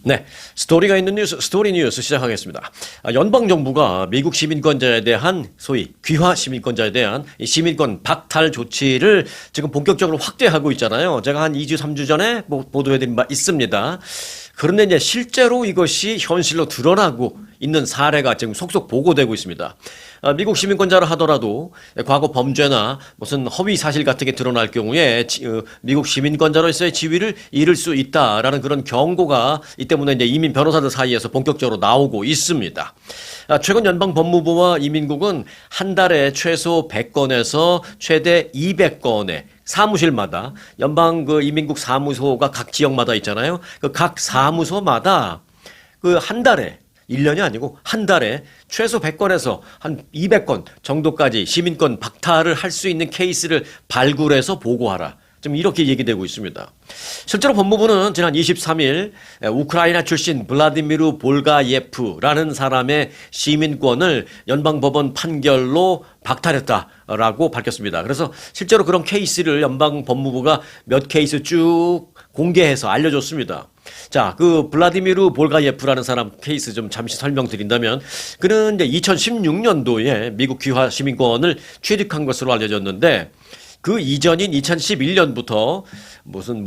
네, 스토리가 있는 뉴스, 스토리 뉴스 시작하겠습니다. 연방정부가 미국 시민권자에 대한 소위 귀화 시민권자에 대한 이 시민권 박탈 조치를 지금 본격적으로 확대하고 있잖아요. 제가 한 2주, 3주 전에 보도해드린 바 있습니다. 그런데 이제 실제로 이것이 현실로 드러나고 있는 사례가 지금 속속 보고되고 있습니다. 미국 시민권자라 하더라도 과거 범죄나 무슨 허위 사실 같은 게 드러날 경우에 미국 시민권자로서의 지위를 잃을 수 있다라는 그런 경고가 이 때문에 이제 이민 변호사들 사이에서 본격적으로 나오고 있습니다. 최근 연방 법무부와 이민국은 한 달에 최소 100건에서 최대 200건의 사무실마다 연방 이민국 사무소가 각 지역마다 있잖아요. 그 각 사무소마다 그 한 달에 1년이 아니고 한 달에 최소 100건에서 한 200건 정도까지 시민권 박탈을 할 수 있는 케이스를 발굴해서 보고하라. 좀 이렇게 얘기되고 있습니다. 실제로 법무부는 지난 23일 우크라이나 출신 블라디미르 볼가예프라는 사람의 시민권을 연방법원 판결로 박탈했다라고 밝혔습니다. 그래서 실제로 그런 케이스를 연방법무부가 몇 케이스 쭉 공개해서 알려줬습니다. 자, 그 블라디미르 볼가예프라는 사람 케이스 좀 잠시 설명드린다면 그는 이제 2016년도에 미국 귀화 시민권을 취득한 것으로 알려졌는데 그 이전인 2011년부터 무슨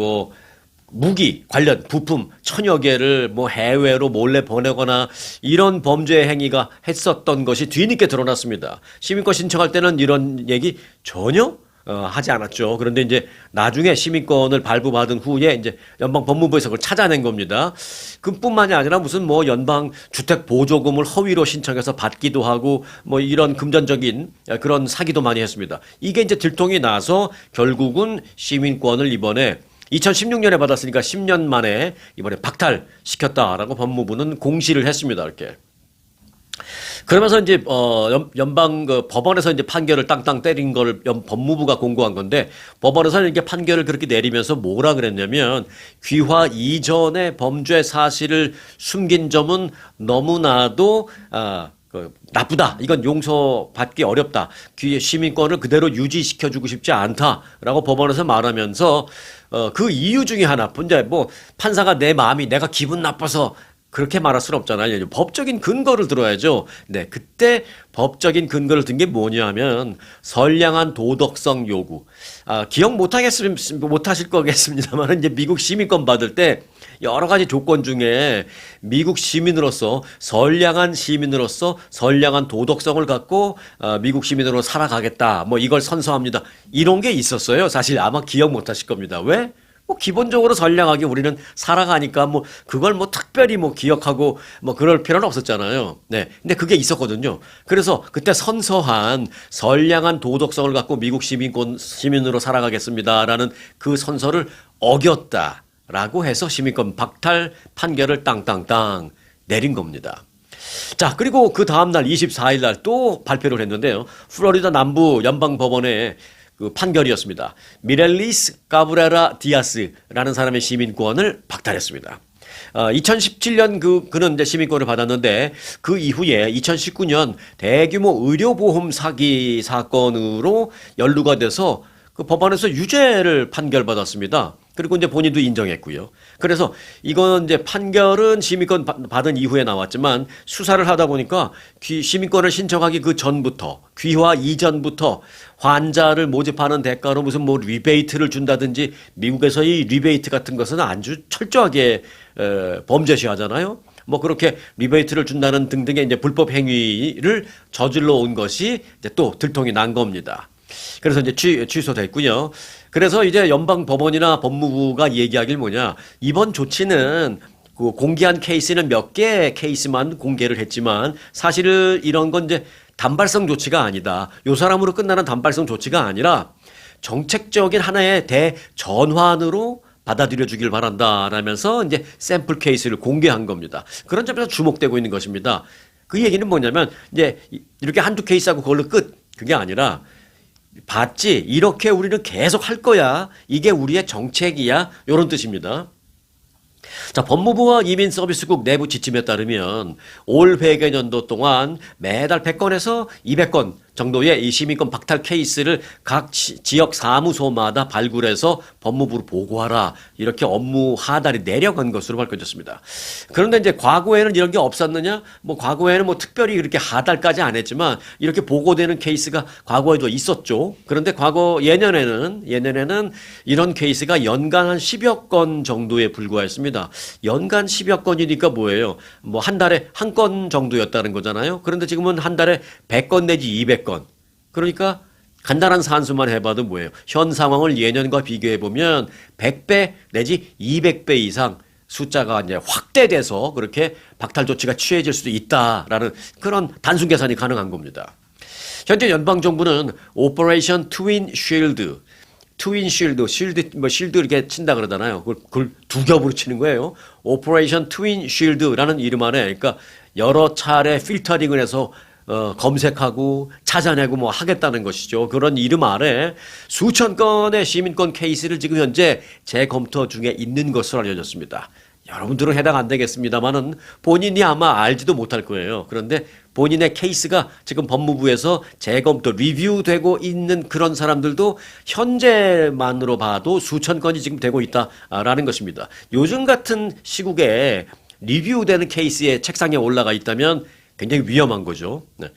무기 관련 부품 천여 개를 해외로 몰래 보내거나 이런 범죄 행위가 했었던 것이 뒤늦게 드러났습니다. 시민권 신청할 때는 이런 얘기 전혀 하지 않았죠. 그런데 이제 나중에 시민권을 발부받은 후에 이제 연방 법무부에서 그걸 찾아낸 겁니다. 그뿐만이 아니라 무슨 연방 주택 보조금을 허위로 신청해서 받기도 하고 이런 금전적인 그런 사기도 많이 했습니다. 이게 이제 들통이 나서 결국은 시민권을 이번에 2016년에 받았으니까 10년 만에 이번에 박탈시켰다라고 법무부는 공시를 했습니다. 이렇게. 그러면서 이제 연방 법원에서 이제 판결을 땅땅 때린 걸 법무부가 공고한 건데 법원에서는 이렇게 판결을 그렇게 내리면서 뭐라 그랬냐면 귀화 이전의 범죄 사실을 숨긴 점은 너무나도 나쁘다. 이건 용서받기 어렵다. 시민권을 그대로 유지시켜주고 싶지 않다라고 법원에서 말하면서 그 이유 중에 하나, 이제 판사가 내 마음이 내가 기분 나빠서 그렇게 말할 수는 없잖아요. 법적인 근거를 들어야죠. 네, 그때 법적인 근거를 든 게 뭐냐면 선량한 도덕성 요구. 기억 못하실 거겠습니다만 이제 미국 시민권 받을 때 여러 가지 조건 중에 미국 시민으로서 선량한 도덕성을 갖고 미국 시민으로 살아가겠다. 이걸 선서합니다. 이런 게 있었어요. 사실 아마 기억 못하실 겁니다. 왜? 기본적으로 선량하게 우리는 살아가니까 그걸 특별히 기억하고 그럴 필요는 없었잖아요. 네. 근데 그게 있었거든요. 그래서 그때 선서한 선량한 도덕성을 갖고 미국 시민으로 살아가겠습니다라는 그 선서를 어겼다라고 해서 시민권 박탈 판결을 땅땅땅 내린 겁니다. 자, 그리고 그 다음날 24일 날 또 발표를 했는데요. 플로리다 남부 연방법원에 그 판결이었습니다. 미렐리스 까브레라 디아스라는 사람의 시민권을 박탈했습니다. 2017년 그는 이제 시민권을 받았는데 그 이후에 2019년 대규모 의료보험 사기 사건으로 연루가 돼서 그 법원에서 유죄를 판결받았습니다. 그리고 이제 본인도 인정했고요. 그래서 이건 이제 판결은 시민권 받은 이후에 나왔지만 수사를 하다 보니까 시민권을 신청하기 그 전부터 귀화 이전부터 환자를 모집하는 대가로 무슨 리베이트를 준다든지 미국에서의 리베이트 같은 것은 아주 철저하게 범죄시하잖아요. 그렇게 리베이트를 준다는 등등의 이제 불법 행위를 저질러 온 것이 이제 또 들통이 난 겁니다. 그래서 이제 취소됐고요. 그래서 이제 연방 법원이나 법무부가 얘기하길 이번 조치는 그 공개한 케이스는 몇 개의 케이스만 공개를 했지만 사실은 이런 건 이제 단발성 조치가 아니다. 요 사람으로 끝나는 단발성 조치가 아니라 정책적인 하나의 대전환으로 받아들여 주길 바란다 라면서 이제 샘플 케이스를 공개한 겁니다. 그런 점에서 주목되고 있는 것입니다. 그 얘기는 뭐냐면 이제 이렇게 한두 케이스하고 그걸로 끝. 그게 아니라 봤지? 이렇게 우리는 계속 할 거야. 이게 우리의 정책이야. 이런 뜻입니다. 자, 법무부와 이민서비스국 내부 지침에 따르면 올 회계년도 동안 매달 100건에서 200건 정도의 이 시민권 박탈 케이스를 각 지역 사무소마다 발굴해서 법무부로 보고하라. 이렇게 업무 하달이 내려간 것으로 밝혀졌습니다. 그런데 이제 과거에는 이런 게 없었느냐? 뭐 과거에는 뭐 특별히 그렇게 하달까지 안 했지만 이렇게 보고되는 케이스가 과거에도 있었죠. 그런데 예년에는 이런 케이스가 연간 한 10여 건 정도에 불과했습니다. 연간 10여 건이니까 뭐예요? 뭐 한 달에 한 건 정도였다는 거잖아요. 그런데 지금은 한 달에 100건 내지 200건. 그러니까 간단한 산수만 해봐도 뭐예요? 현 상황을 예년과 비교해보면 100배 내지 200배 이상 숫자가 이제 확대돼서 그렇게 박탈 조치가 취해질 수도 있다라는 그런 단순 계산이 가능한 겁니다. 현재 연방정부는 오퍼레이션 트윈 쉴드, 실드 이렇게 친다 그러잖아요. 그걸 두 겹으로 치는 거예요. 오퍼레이션 트윈 쉴드라는 이름 안에 그러니까 여러 차례 필터링을 해서 검색하고 찾아내고 뭐 하겠다는 것이죠. 그런 이름 아래 수천 건의 시민권 케이스를 지금 현재 재검토 중에 있는 것으로 알려졌습니다. 여러분들은 해당 안 되겠습니다만은 본인이 아마 알지도 못할 거예요. 그런데 본인의 케이스가 지금 법무부에서 재검토, 리뷰되고 있는 그런 사람들도 현재만으로 봐도 수천 건이 지금 되고 있다라는 것입니다. 요즘 같은 시국에 리뷰되는 케이스에 책상에 올라가 있다면 굉장히 위험한 거죠. 네.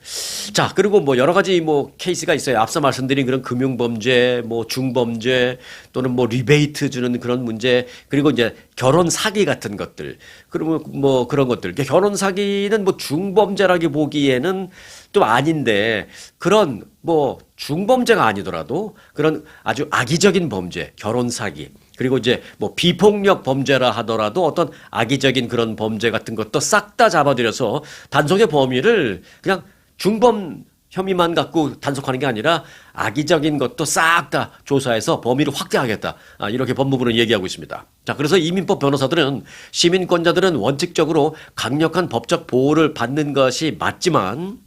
자, 그리고 뭐 여러 가지 뭐 케이스가 있어요. 앞서 말씀드린 그런 금융범죄, 뭐 중범죄 또는 뭐 리베이트 주는 그런 문제, 그리고 이제 결혼 사기 같은 것들. 그리고 뭐 그런 것들. 결혼 사기는 뭐 중범죄라기 보기에는 또 아닌데 그런 뭐 중범죄가 아니더라도 그런 아주 악의적인 범죄, 결혼 사기. 그리고 이제 뭐 비폭력 범죄라 하더라도 어떤 악의적인 그런 범죄 같은 것도 싹 다 잡아들여서 단속의 범위를 그냥 중범 혐의만 갖고 단속하는 게 아니라 악의적인 것도 싹 다 조사해서 범위를 확대하겠다. 이렇게 법무부는 얘기하고 있습니다. 자, 그래서 이민법 변호사들은 시민권자들은 원칙적으로 강력한 법적 보호를 받는 것이 맞지만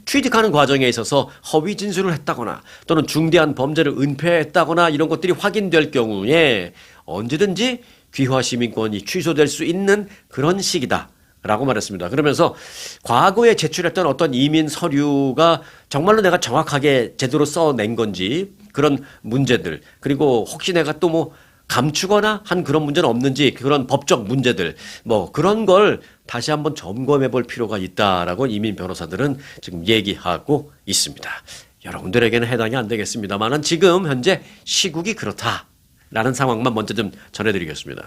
취득하는 과정에 있어서 허위 진술을 했다거나 또는 중대한 범죄를 은폐했다거나 이런 것들이 확인될 경우에 언제든지 귀화 시민권이 취소될 수 있는 그런 시기다. 라고 말했습니다. 그러면서 과거에 제출했던 어떤 이민 서류가 정말로 내가 정확하게 제대로 써낸 건지 그런 문제들, 그리고 혹시 내가 또 뭐 감추거나 한 그런 문제는 없는지 그런 법적 문제들 뭐 그런 걸 다시 한번 점검해 볼 필요가 있다라고 이민 변호사들은 지금 얘기하고 있습니다. 여러분들에게는 해당이 안 되겠습니다만은 지금 현재 시국이 그렇다라는 상황만 먼저 좀 전해드리겠습니다.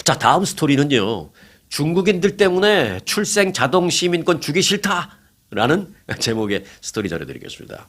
자, 다음 스토리는요. 중국인들 때문에 출생 자동 시민권 주기 싫다라는 제목의 스토리 전해드리겠습니다.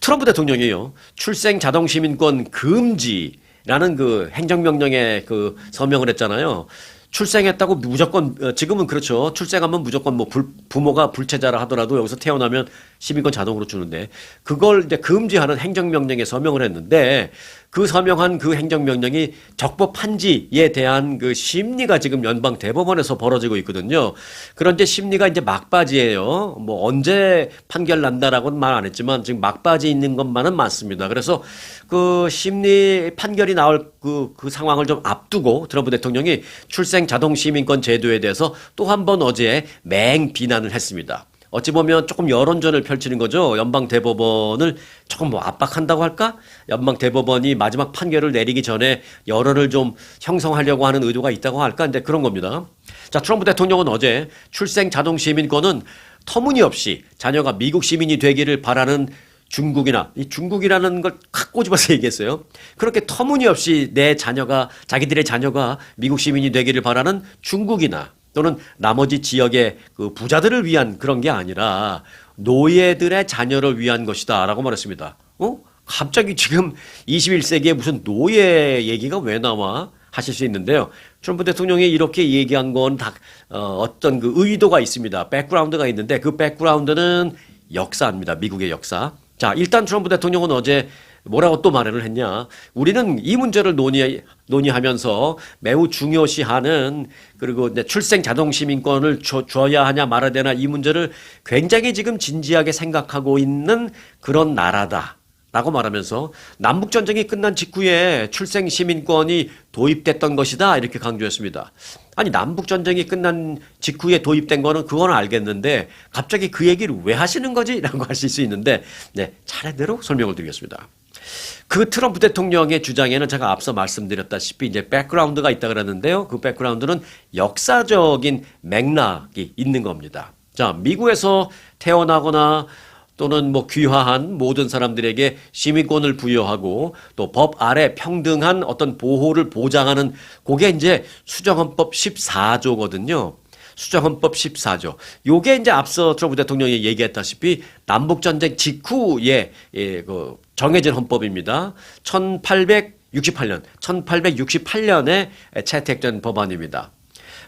트럼프 대통령이요. 출생 자동 시민권 금지라는 그 행정명령에 그 서명을 했잖아요. 출생했다고 무조건 지금은 그렇죠. 출생하면 무조건 뭐 부모가 불체자라 하더라도 여기서 태어나면 시민권 자동으로 주는데 그걸 이제 금지하는 행정명령에 서명을 했는데 그 서명한 그 행정명령이 적법한지에 대한 그 심리가 지금 연방 대법원에서 벌어지고 있거든요. 그런데 심리가 이제 막바지예요. 뭐 언제 판결 난다라고는 말 안 했지만 지금 막바지 있는 것만은 맞습니다. 그래서 그 심리 판결이 나올 그 상황을 좀 앞두고 트럼프 대통령이 출생 자동 시민권 제도에 대해서 또 한 번 어제 맹 비난을 했습니다. 어찌 보면 조금 여론전을 펼치는 거죠. 연방 대법원을 조금 뭐 압박한다고 할까? 연방 대법원이 마지막 판결을 내리기 전에 여론을 좀 형성하려고 하는 의도가 있다고 할까? 근데 그런 겁니다. 자, 트럼프 대통령은 어제 출생 자동 시민권은 터무니없이 자녀가 미국 시민이 되기를 바라는 중국이나 이 중국이라는 걸 확 꼬집어서 얘기했어요. 그렇게 터무니없이 자기들의 자녀가 미국 시민이 되기를 바라는 중국이나 또는 나머지 지역의 그 부자들을 위한 그런 게 아니라 노예들의 자녀를 위한 것이다라고 말했습니다. 갑자기 지금 21세기에 무슨 노예 얘기가 왜 나와? 하실 수 있는데요. 트럼프 대통령이 이렇게 얘기한 건 다 어떤 그 의도가 있습니다. 백그라운드가 있는데 그 백그라운드는 역사입니다. 미국의 역사. 자, 일단 트럼프 대통령은 어제 뭐라고 또 말을 했냐. 우리는 이 문제를 논의하면서 매우 중요시하는 그리고 이제 출생 자동 시민권을 줘야 하냐 말아야 되나 이 문제를 굉장히 지금 진지하게 생각하고 있는 그런 나라다. 라고 말하면서 남북전쟁이 끝난 직후에 출생 시민권이 도입됐던 것이다 이렇게 강조했습니다. 아니 남북전쟁이 끝난 직후에 도입된 거는 그거는 알겠는데 갑자기 그 얘기를 왜 하시는 거지? 라고 하실 수 있는데 네, 차례대로 설명을 드리겠습니다. 그 트럼프 대통령의 주장에는 제가 앞서 말씀드렸다시피 이제 백그라운드가 있다 그랬는데요. 그 백그라운드는 역사적인 맥락이 있는 겁니다. 자, 미국에서 태어나거나 또는 뭐 귀화한 모든 사람들에게 시민권을 부여하고 또 법 아래 평등한 어떤 보호를 보장하는 그게 이제 수정헌법 14조거든요. 수정헌법 14조. 요게 이제 앞서 트럼프 대통령이 얘기했다시피 남북전쟁 직후에 정해진 헌법입니다. 1868년에 채택된 법안입니다.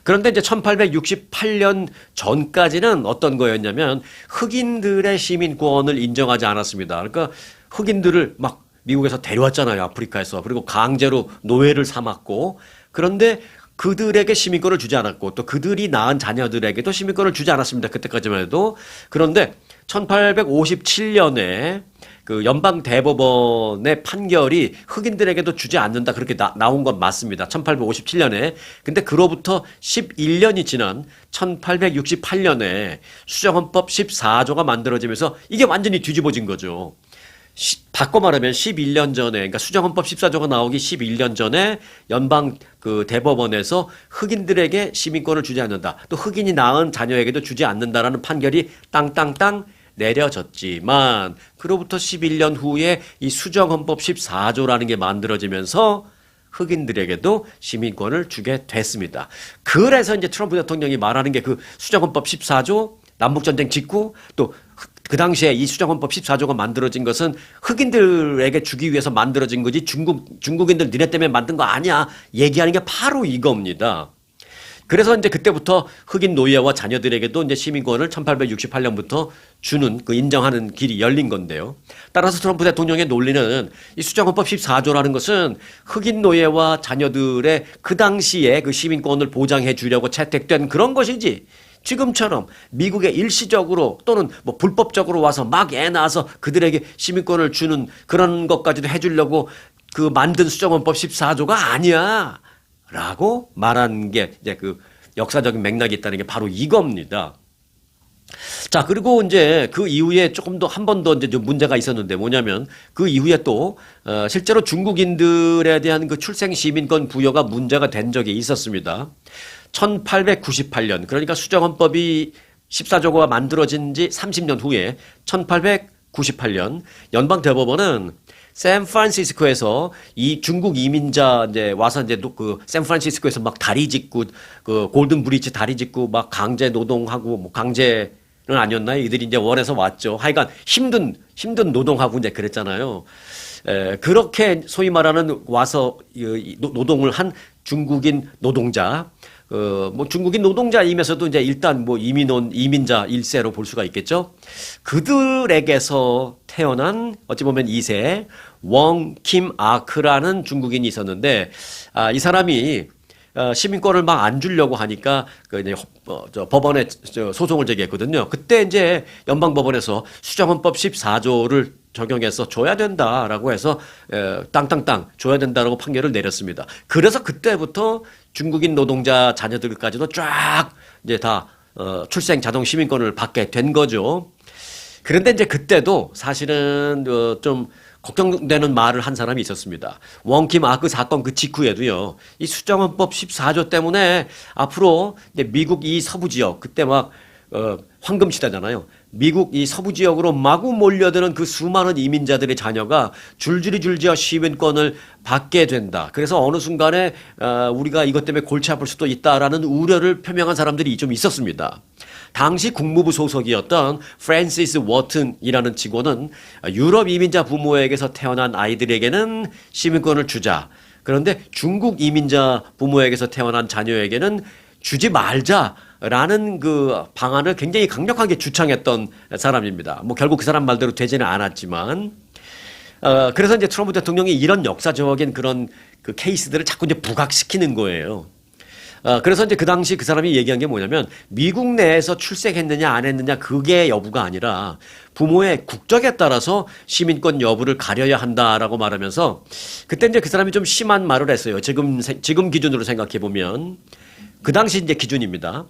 그런데 이제 1868년 전까지는 어떤 거였냐면 흑인들의 시민권을 인정하지 않았습니다. 그러니까 흑인들을 막 미국에서 데려왔잖아요. 아프리카에서. 그리고 강제로 노예를 삼았고 그런데 그들에게 시민권을 주지 않았고 또 그들이 낳은 자녀들에게도 시민권을 주지 않았습니다. 그때까지만 해도. 그런데 1857년에 그 연방 대법원의 판결이 흑인들에게도 주지 않는다 그렇게 나온 건 맞습니다. 1857년에. 근데 그로부터 11년이 지난 1868년에 수정헌법 14조가 만들어지면서 이게 완전히 뒤집어진 거죠. 바꿔 말하면 11년 전에, 그러니까 수정헌법 14조가 나오기 11년 전에 연방 그 대법원에서 흑인들에게 시민권을 주지 않는다. 또 흑인이 낳은 자녀에게도 주지 않는다라는 판결이 땅땅땅 내려졌지만 그로부터 11년 후에 이 수정헌법 14조라는 게 만들어지면서 흑인들에게도 시민권을 주게 됐습니다. 그래서 이제 트럼프 대통령이 말하는 게 그 수정헌법 14조 남북전쟁 직후 또 그 당시에 이 수정헌법 14조가 만들어진 것은 흑인들에게 주기 위해서 만들어진 거지 중국인들 니네 때문에 만든 거 아니야 얘기하는 게 바로 이겁니다. 그래서 이제 그때부터 흑인 노예와 자녀들에게도 이제 시민권을 1868년부터 주는 그 인정하는 길이 열린 건데요. 따라서 트럼프 대통령의 논리는 이 수정헌법 14조라는 것은 흑인 노예와 자녀들의 그 당시에 그 시민권을 보장해 주려고 채택된 그런 것이지. 지금처럼 미국에 일시적으로 또는 뭐 불법적으로 와서 막 애 낳아서 그들에게 시민권을 주는 그런 것까지도 해주려고 그 만든 수정헌법 14조가 아니야. 라고 말한 게 이제 그 역사적인 맥락이 있다는 게 바로 이겁니다. 자, 그리고 이제 그 이후에 조금 더 한 번 더 이제 좀 문제가 있었는데 뭐냐면 그 이후에 또 실제로 중국인들에 대한 그 출생 시민권 부여가 문제가 된 적이 있었습니다. 1898년, 그러니까 수정헌법이 14조가 만들어진 지 30년 후에 1898년 연방대법원은 샌프란시스코에서 이 중국 이민자 이제 와서 이제 그 샌프란시스코에서 막 다리 짓고 그 골든 브리지 다리 짓고 막 강제 노동하고 뭐 강제는 아니었나요? 이들이 이제 원해서 왔죠. 하여간 힘든 노동하고 이제 그랬잖아요. 그렇게 소위 말하는 와서 노동을 한 중국인 노동자, 뭐 중국인 노동자이면서도 이제 일단 뭐 이민자 1세로 볼 수가 있겠죠. 그들에게서 태어난 어찌 보면 2세 웡킴 아크라는 중국인이 있었는데 이 사람이 시민권을 막 안 주려고 하니까 그 이제 법원에 소송을 제기했거든요. 그때 이제 연방법원에서 수정헌법 14조를 적용해서 줘야 된다라고 해서 땅땅땅 줘야 된다라고 판결을 내렸습니다. 그래서 그때부터 중국인 노동자 자녀들까지도 쫙 이제 다 출생 자동 시민권을 받게 된 거죠. 그런데 이제 그때도 사실은 좀 걱정되는 말을 한 사람이 있었습니다. 웡킴 아크 사건 그 직후에도요. 이 수정헌법 14조 때문에 앞으로 이제 미국 이 서부 지역 그때 막 황금 시대잖아요. 미국 이 서부 지역으로 마구 몰려드는 그 수많은 이민자들의 자녀가 줄줄이 시민권을 받게 된다. 그래서 어느 순간에 우리가 이것 때문에 골치 아플 수도 있다라는 우려를 표명한 사람들이 좀 있었습니다. 당시 국무부 소속이었던 프랜시스 워튼이라는 직원은 유럽 이민자 부모에게서 태어난 아이들에게는 시민권을 주자. 그런데 중국 이민자 부모에게서 태어난 자녀에게는 주지 말자라는 그 방안을 굉장히 강력하게 주창했던 사람입니다. 뭐 결국 그 사람 말대로 되지는 않았지만, 그래서 이제 트럼프 대통령이 이런 역사적인 그런 그 케이스들을 자꾸 이제 부각시키는 거예요. 그래서 이제 그 당시 그 사람이 얘기한 게 뭐냐면 미국 내에서 출생했느냐 안 했느냐 그게 여부가 아니라 부모의 국적에 따라서 시민권 여부를 가려야 한다라고 말하면서 그때 이제 그 사람이 좀 심한 말을 했어요. 지금 기준으로 생각해 보면 그 당시 이제 기준입니다.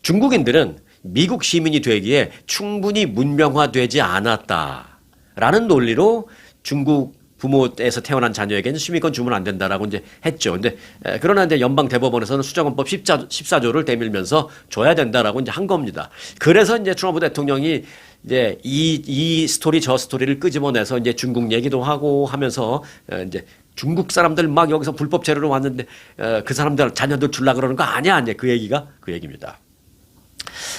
중국인들은 미국 시민이 되기에 충분히 문명화되지 않았다라는 논리로 중국 부모에서 태어난 자녀에게는 시민권 주면 안 된다라고 이제 했죠. 근데 그러나 이제 연방 대법원에서는 수정헌법 14조를 대밀면서 줘야 된다라고 이제 한 겁니다. 그래서 이제 트럼프 대통령이 이제 이 스토리 저 스토리를 끄집어내서 이제 중국 얘기도 하고 하면서 이제 중국 사람들 막 여기서 불법 체류로 왔는데 그 사람들 자녀들 줄라 그러는 거 아니야, 아니야. 그 얘기가 그 얘기입니다.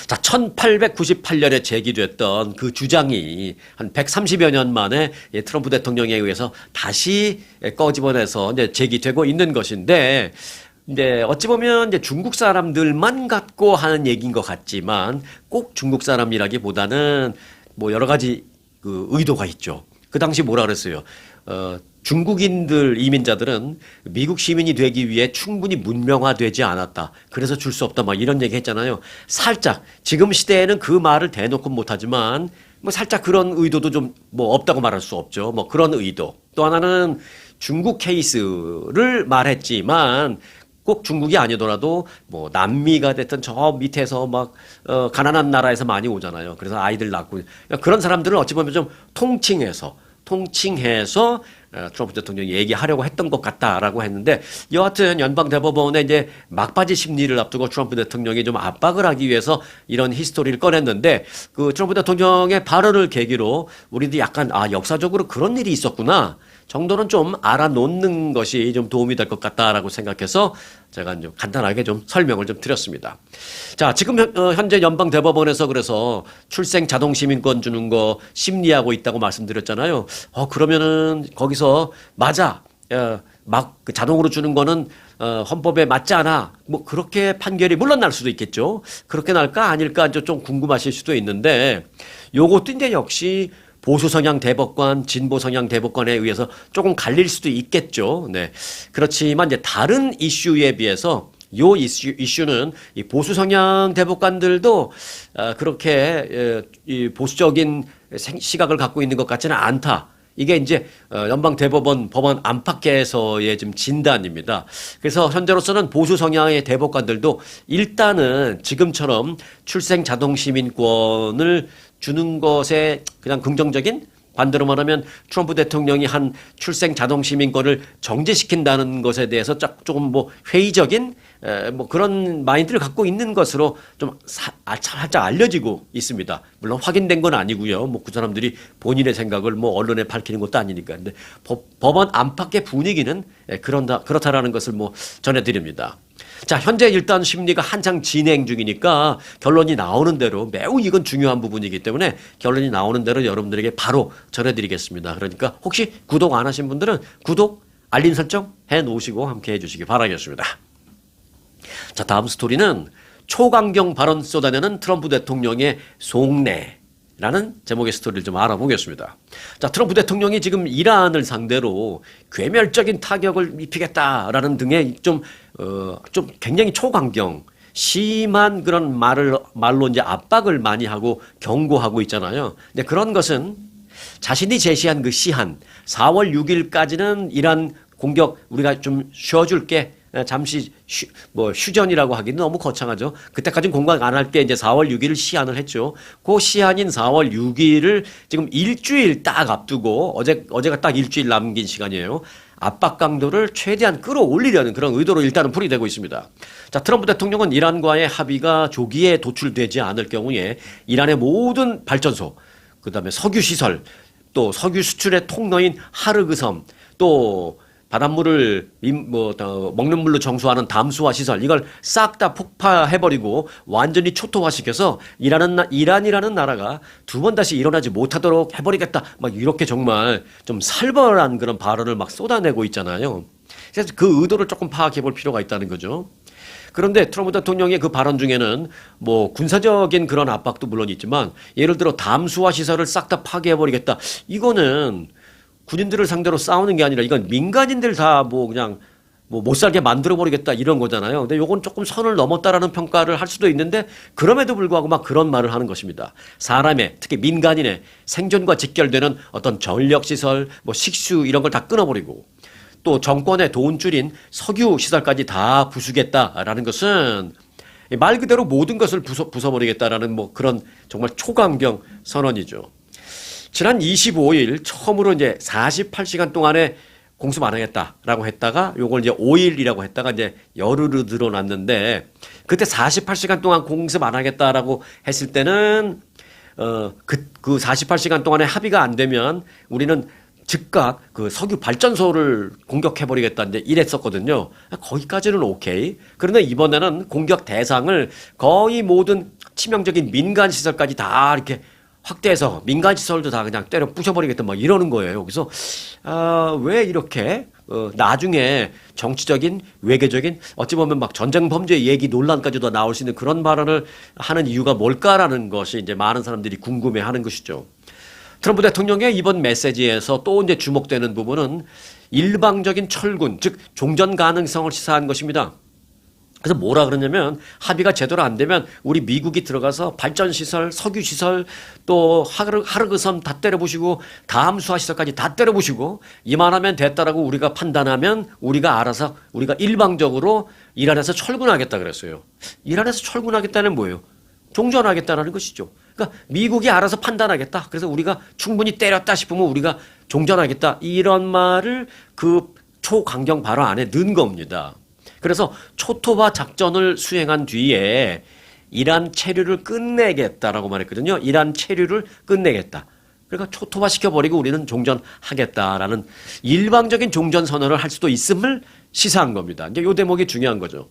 자, 1898년에 제기됐던 그 주장이 한 130여 년 만에 트럼프 대통령에 의해서 다시 꺼집어내서 이제 제기되고 있는 것인데, 이제 어찌 보면 이제 중국 사람들만 갖고 하는 얘기인 것 같지만 꼭 중국 사람이라기보다는 뭐 여러 가지 그 의도가 있죠. 그 당시 뭐라 그랬어요? 중국인들 이민자들은 미국 시민이 되기 위해 충분히 문명화되지 않았다. 그래서 줄 수 없다. 막 이런 얘기 했잖아요. 살짝 지금 시대에는 그 말을 대놓고 못하지만 뭐 살짝 그런 의도도 좀 뭐 없다고 말할 수 없죠. 뭐 그런 의도. 또 하나는 중국 케이스를 말했지만 꼭 중국이 아니더라도 뭐 남미가 됐든 저 밑에서 막 가난한 나라에서 많이 오잖아요. 그래서 아이들 낳고 그런 사람들은 어찌 보면 좀 통칭해서 트럼프 대통령이 얘기하려고 했던 것 같다라고 했는데 여하튼 연방 대법원에 이제 막바지 심리를 앞두고 트럼프 대통령이 좀 압박을 하기 위해서 이런 히스토리를 꺼냈는데 그 트럼프 대통령의 발언을 계기로 우리도 약간 역사적으로 그런 일이 있었구나 정도는 좀 알아놓는 것이 좀 도움이 될 것 같다라고 생각해서 제가 좀 간단하게 좀 설명을 좀 드렸습니다. 자, 지금 현재 연방 대법원에서 그래서 출생 자동 시민권 주는 거 심리하고 있다고 말씀드렸잖아요. 그러면은 거기서 맞아. 막 그 자동으로 주는 거는 헌법에 맞지 않아. 뭐 그렇게 판결이 물론 날 수도 있겠죠. 그렇게 날까 아닐까 좀 궁금하실 수도 있는데 요것도 이제 역시 보수 성향 대법관, 진보 성향 대법관에 의해서 조금 갈릴 수도 있겠죠. 네. 그렇지만 이제 다른 이슈에 비해서 요 이슈는 이 보수 성향 대법관들도 그렇게 이 보수적인 시각을 갖고 있는 것 같지는 않다. 이게 이제 연방 대법원 법원 안팎에서의 지금 진단입니다. 그래서 현재로서는 보수 성향의 대법관들도 일단은 지금처럼 출생 자동 시민권을 주는 것에 그냥 긍정적인 반대로 말하면 트럼프 대통령이 한 출생 자동 시민권을 정지시킨다는 것에 대해서 조금 뭐 회의적인 뭐 그런 마인드를 갖고 있는 것으로 좀 살짝 알려지고 있습니다. 물론 확인된 건 아니고요. 뭐 그 사람들이 본인의 생각을 뭐 언론에 밝히는 것도 아니니까. 근데 법원 안팎의 분위기는 그렇다라는 것을 뭐 전해드립니다. 자, 현재 일단 심리가 한창 진행 중이니까 결론이 나오는 대로 매우 이건 중요한 부분이기 때문에 결론이 나오는 대로 여러분들에게 바로 전해드리겠습니다. 그러니까 혹시 구독 안 하신 분들은 구독, 알림 설정 해 놓으시고 함께 해주시기 바라겠습니다. 자, 다음 스토리는 초강경 발언 쏟아내는 트럼프 대통령의 속내라는 제목의 스토리를 좀 알아보겠습니다. 자, 트럼프 대통령이 지금 이란을 상대로 괴멸적인 타격을 입히겠다라는 등의 좀 굉장히 초강경, 심한 그런 말로 이제 압박을 많이 하고 경고하고 있잖아요. 근데 그런 것은 자신이 제시한 그 시한, 4월 6일까지는 이란 공격 우리가 좀 쉬어줄게. 잠시 휴전이라고 하기는 너무 거창하죠. 그때까지는 공격 안 할게 이제 4월 6일을 시한을 했죠. 그 시한인 4월 6일을 지금 일주일 딱 앞두고 어제가 딱 일주일 남긴 시간이에요. 압박 강도를 최대한 끌어올리려는 그런 의도로 일단은 풀이되고 있습니다. 자, 트럼프 대통령은 이란과의 합의가 조기에 도출되지 않을 경우에 이란의 모든 발전소, 그다음에 석유 시설, 또 석유 수출의 통로인 하르그 섬, 또 바닷물을 먹는 물로 정수하는 담수화 시설 이걸 싹 다 폭파해버리고 완전히 초토화시켜서 이란이라는 나라가 두 번 다시 일어나지 못하도록 해버리겠다. 막 이렇게 정말 좀 살벌한 그런 발언을 막 쏟아내고 있잖아요. 그래서 그 의도를 조금 파악해볼 필요가 있다는 거죠. 그런데 트럼프 대통령의 그 발언 중에는 뭐 군사적인 그런 압박도 물론 있지만 예를 들어 담수화 시설을 싹 다 파괴해버리겠다. 이거는 군인들을 상대로 싸우는 게 아니라 이건 민간인들 다 뭐 그냥 뭐 못 살게 만들어 버리겠다 이런 거잖아요. 근데 요건 조금 선을 넘었다라는 평가를 할 수도 있는데 그럼에도 불구하고 막 그런 말을 하는 것입니다. 사람의 특히 민간인의 생존과 직결되는 어떤 전력 시설, 뭐 식수 이런 걸 다 끊어버리고 또 정권의 돈줄인 석유 시설까지 다 부수겠다라는 것은 말 그대로 모든 것을 부숴버리겠다라는 뭐 그런 정말 초강경 선언이죠. 지난 25일 처음으로 이제 48시간 동안에 공습 안 하겠다라고 했다가 요걸 이제 5일이라고 했다가 이제 열흘로 늘어났는데 그때 48시간 동안 공습 안 하겠다라고 했을 때는 그 48시간 동안에 합의가 안 되면 우리는 즉각 그 석유 발전소를 공격해버리겠다 이제 이랬었거든요. 거기까지는 오케이. 그런데 이번에는 공격 대상을 거의 모든 치명적인 민간 시설까지 다 이렇게 확대해서 민간 시설도 다 그냥 때려 부셔버리겠다 막 이러는 거예요. 그래서 왜 이렇게 나중에 정치적인 외교적인 어찌 보면 막 전쟁 범죄 얘기 논란까지도 나올 수 있는 그런 발언을 하는 이유가 뭘까라는 것이 이제 많은 사람들이 궁금해하는 것이죠. 트럼프 대통령의 이번 메시지에서 또 이제 주목되는 부분은 일방적인 철군, 즉 종전 가능성을 시사한 것입니다. 그래서 뭐라 그러냐면 합의가 제대로 안 되면 우리 미국이 들어가서 발전시설, 석유시설 또 하르그섬 다 때려부시고 담수화시설까지 다 때려부시고 이만하면 됐다라고 우리가 판단하면 우리가 알아서 우리가 일방적으로 이란에서 철군하겠다 그랬어요. 이란에서 철군하겠다는 뭐예요? 종전하겠다는 것이죠. 그러니까 미국이 알아서 판단하겠다. 그래서 우리가 충분히 때렸다 싶으면 우리가 종전하겠다. 이런 말을 그 초강경 발언 안에 넣은 겁니다. 그래서 초토화 작전을 수행한 뒤에 이란 체류를 끝내겠다라고 말했거든요. 이란 체류를 끝내겠다. 그러니까 초토화 시켜버리고 우리는 종전하겠다라는 일방적인 종전 선언을 할 수도 있음을 시사한 겁니다. 이제 이 대목이 중요한 거죠.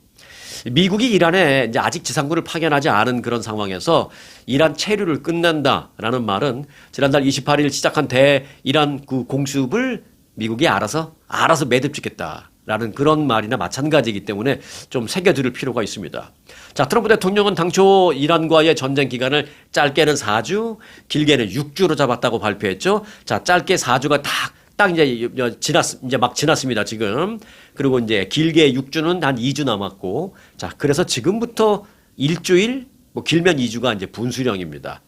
미국이 이란에 이제 아직 지상군을 파견하지 않은 그런 상황에서 이란 체류를 끝낸다라는 말은 지난달 28일 시작한 대이란 그 공습을 미국이 알아서 매듭짓겠다라는 그런 말이나 마찬가지이기 때문에 좀 새겨들을 필요가 있습니다. 자, 트럼프 대통령은 당초 이란과의 전쟁 기간을 짧게는 4주, 길게는 6주로 잡았다고 발표했죠. 자, 짧게 4주가 딱 이제 막 지났습니다, 지금. 그리고 이제 길게 6주는 한 2주 남았고. 자, 그래서 지금부터 일주일, 뭐 길면 2주가 이제 분수령입니다.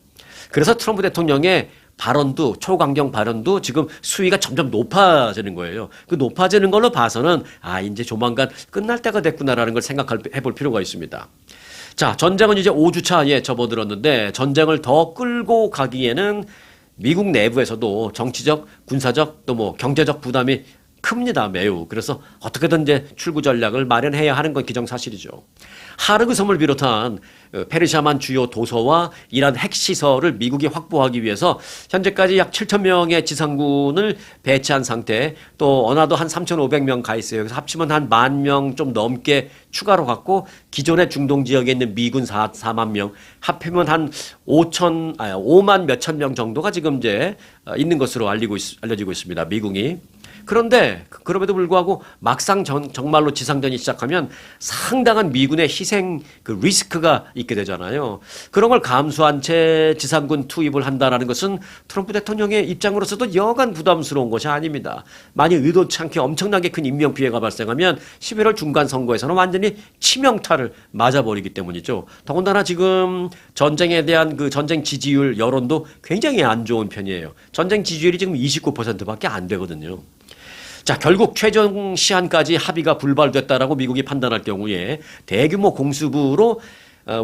그래서 트럼프 대통령의 발언도, 초강경 발언도 지금 수위가 점점 높아지는 거예요. 그 높아지는 걸로 봐서는 이제 조만간 끝날 때가 됐구나라는 걸 생각해 볼 필요가 있습니다. 자, 전쟁은 이제 5주차에 접어들었는데 전쟁을 더 끌고 가기에는 미국 내부에서도 정치적, 군사적, 또 뭐 경제적 부담이 큽니다, 매우. 그래서 어떻게든 이제 출구 전략을 마련해야 하는 건 기정사실이죠. 하르그섬을 비롯한 페르시아만 주요 도서와 이란 핵시설을 미국이 확보하기 위해서 현재까지 약 7,000명의 지상군을 배치한 상태, 또 언하도 한 3,500명 가 있어요. 그래서 합치면 한 10,000명 좀 넘게 추가로 갖고 기존의 중동 지역에 있는 미군 4만 명, 합하면 한 5만 몇천 명 정도가 지금 이제 있는 것으로 알려지고 있습니다, 미국이. 그런데 그럼에도 불구하고 막상 정말로 지상전이 시작하면 상당한 미군의 희생 그 리스크가 있게 되잖아요. 그런 걸 감수한 채 지상군 투입을 한다라는 것은 트럼프 대통령의 입장으로서도 여간 부담스러운 것이 아닙니다. 만약 의도치 않게 엄청나게 큰 인명피해가 발생하면 11월 중간 선거에서는 완전히 치명타를 맞아버리기 때문이죠. 더군다나 지금 전쟁에 대한 그 전쟁 지지율 여론도 굉장히 안 좋은 편이에요. 전쟁 지지율이 지금 29%밖에 안 되거든요. 자, 결국 최종 시한까지 합의가 불발됐다라고 미국이 판단할 경우에 대규모 공습으로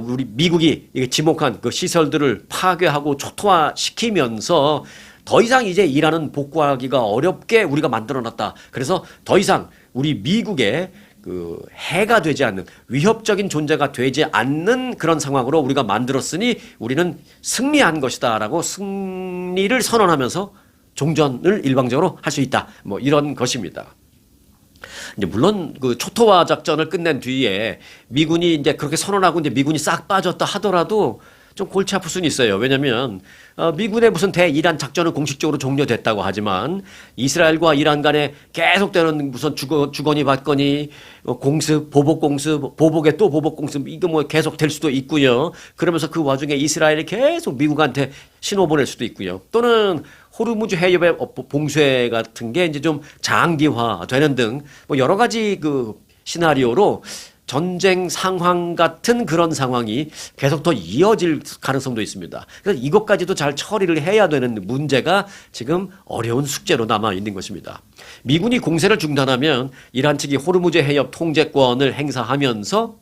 우리 미국이 지목한 그 시설들을 파괴하고 초토화시키면서 더 이상 이제 이란은 복구하기가 어렵게 우리가 만들어놨다. 그래서 더 이상 우리 미국의 그 해가 되지 않는 위협적인 존재가 되지 않는 그런 상황으로 우리가 만들었으니 우리는 승리한 것이다라고 승리를 선언하면서 종전을 일방적으로 할 수 있다. 뭐 이런 것입니다. 이제 물론 그 초토화 작전을 끝낸 뒤에 미군이 이제 그렇게 선언하고 이제 미군이 싹 빠졌다 하더라도 좀 골치 아플 수는 있어요. 왜냐하면 미군의 무슨 대이란 작전은 공식적으로 종료됐다고 하지만 이스라엘과 이란 간에 계속되는 무슨 주거니 받거니 공습, 보복 공습, 보복에 또 보복 공습 이거 뭐 계속 될 수도 있고요. 그러면서 그 와중에 이스라엘이 계속 미국한테 신호 보낼 수도 있고요. 또는 호르무즈 해협의 봉쇄 같은 게 이제 좀 장기화되는 등 뭐 여러 가지 그 시나리오로 전쟁 상황 같은 그런 상황이 계속 더 이어질 가능성도 있습니다. 그래서 이것까지도 잘 처리를 해야 되는 문제가 지금 어려운 숙제로 남아 있는 것입니다. 미군이 공세를 중단하면 이란 측이 호르무즈 해협 통제권을 행사하면서